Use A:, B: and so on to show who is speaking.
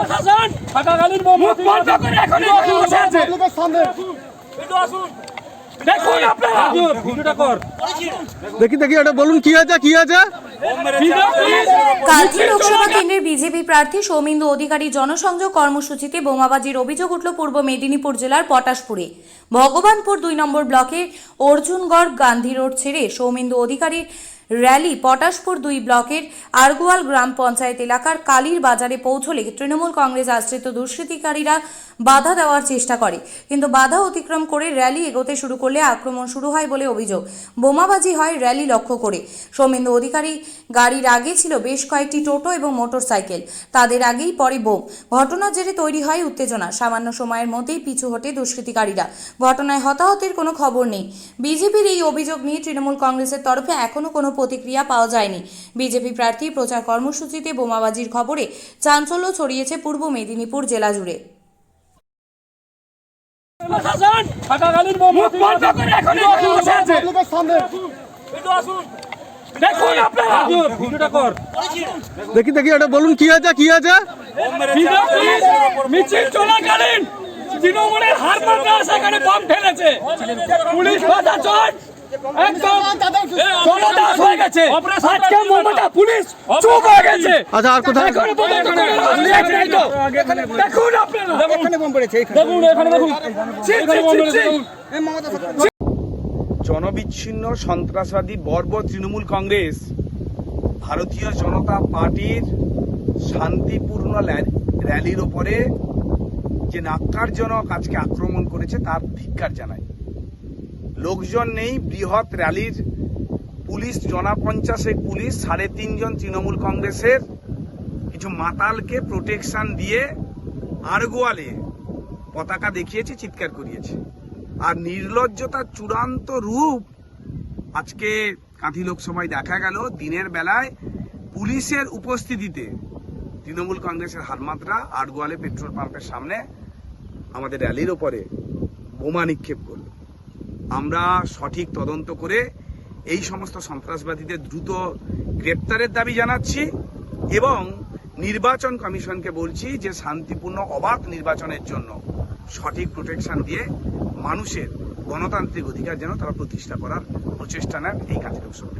A: প্রশাসন থাকাকালীন মুখ বন্ধ করে এখন বসে আছে। দেখুন আপনারা ভিডিওটা কর
B: দেখি এটা বলুন কি আছে
C: কালকি লোকসভা কেন্দ্রের বিজেপি প্রার্থী সৌমিন্দু অধিকারী জনসংযোগ কর্মসূচিতে বোমাবাজির অভিযোগ উঠল পূর্ব মেদিনীপুর জেলার পটাশপুরে। ভগবানপুর 2 নম্বর ব্লকের অর্জুনগড় গান্ধী রোড ছেড়ে সৌমিন্দু অধিকারীর র্যালি পটাশপুর 2 ব্লকের আরগোয়াল গ্রাম পঞ্চায়েত এলাকার কালীর বাজারে পৌঁছলে তৃণমূল কংগ্রেস আশ্রিত দুষ্কৃতিকারীরা বাধা দেওয়ার চেষ্টা করে, কিন্তু বাধা অতিক্রম করে র্যালি এগোতে শুরু করলে আক্রমণ শুরু হয় বলে অভিযোগ। বোমাবাজি হয় র্যালি লক্ষ্য করে। সৌমিন্দু অধিকারী গাড়ির আগে ছিল বেশ কয়েকটি টোটো এবং মোটরসাইকেল, তাদের আগেই পরে বোম। ঘটনার জেরে তৈরি হয় উত্তেজনা। সামান্য সময়ের মধ্যেই পিছু হটে দুষ্কৃতিকারীরা। ঘটনায় হতাহতের কোনো খবর নেই। বিজেপির এই অভিযোগ নিয়ে তৃণমূল কংগ্রেসের তরফে এখনও কোনো প্রতিক্রিয়া পাওয়া যায়নি। বিজেপি প্রার্থী প্রচার কর্মসূচিতে বোমাবাজির খবরে চাঞ্চল্য ছড়িয়েছে পূর্ব মেদিনীপুর জেলা জুড়ে।
A: প্রশাসন থাকাকালীন মুখ বন্ধ করে এখন বসে আছে। দেখুন আপনারা ভিডিওটা কর
B: দেখি এটা বলুন কি আছে
A: মিছিল চলাকালীন তৃণমূলের হারমাত্রা সেখানে বম ফেলেছে। পুলিশ প্রশাসন একদম জনদাস হয়ে গেছে। আজকে মমতা পুলিশ চুপ হয়ে গেছে।
B: আচ্ছা আর কোথায়
A: দেখুন আপনারা এখানে বম পড়েছে। দেখুন এখানে দেখুন
D: জনবিচ্ছিন্ন সন্ত্রাসবাদী বর্বর তৃণমূল কংগ্রেস ভারতীয় জনতা পার্টির শান্তিপূর্ণ র্যালির ওপরে যে ন্যাক্কারজনক আজকে আক্রমণ করেছে তার ধিক্কার জানাই। লোকজন নেই, বৃহৎ র্যালির পুলিশ 50 পুলিশ 3.5 জন তৃণমূল কংগ্রেসের কিছু মাতালকে প্রোটেকশন দিয়ে আরগোয়ালে পতাকা দেখিয়েছে, চিৎকার করিয়েছে। আর নির্লজ্জতার চূড়ান্ত রূপ আজকে কাঁথি লোকসভায় দেখা গেল। দিনের বেলায় পুলিশের উপস্থিতিতে তৃণমূল কংগ্রেসের হারমাত্রা আরগোয়ালে পেট্রোল পাম্পের সামনে আমাদের র্যালির ওপরে বোমা নিক্ষেপ করল। আমরা সঠিক তদন্ত করে এই সমস্ত সন্ত্রাসবাদীদের দ্রুত গ্রেপ্তারের দাবি জানাচ্ছি এবং নির্বাচন কমিশনকে বলছি যে শান্তিপূর্ণ অবাধ নির্বাচনের জন্য সঠিক প্রোটেকশন দিয়ে মানুষের গণতান্ত্রিক অধিকার যেন তারা প্রতিষ্ঠা করার প্রচেষ্টা নেন এই কাঁথি লোকসভা।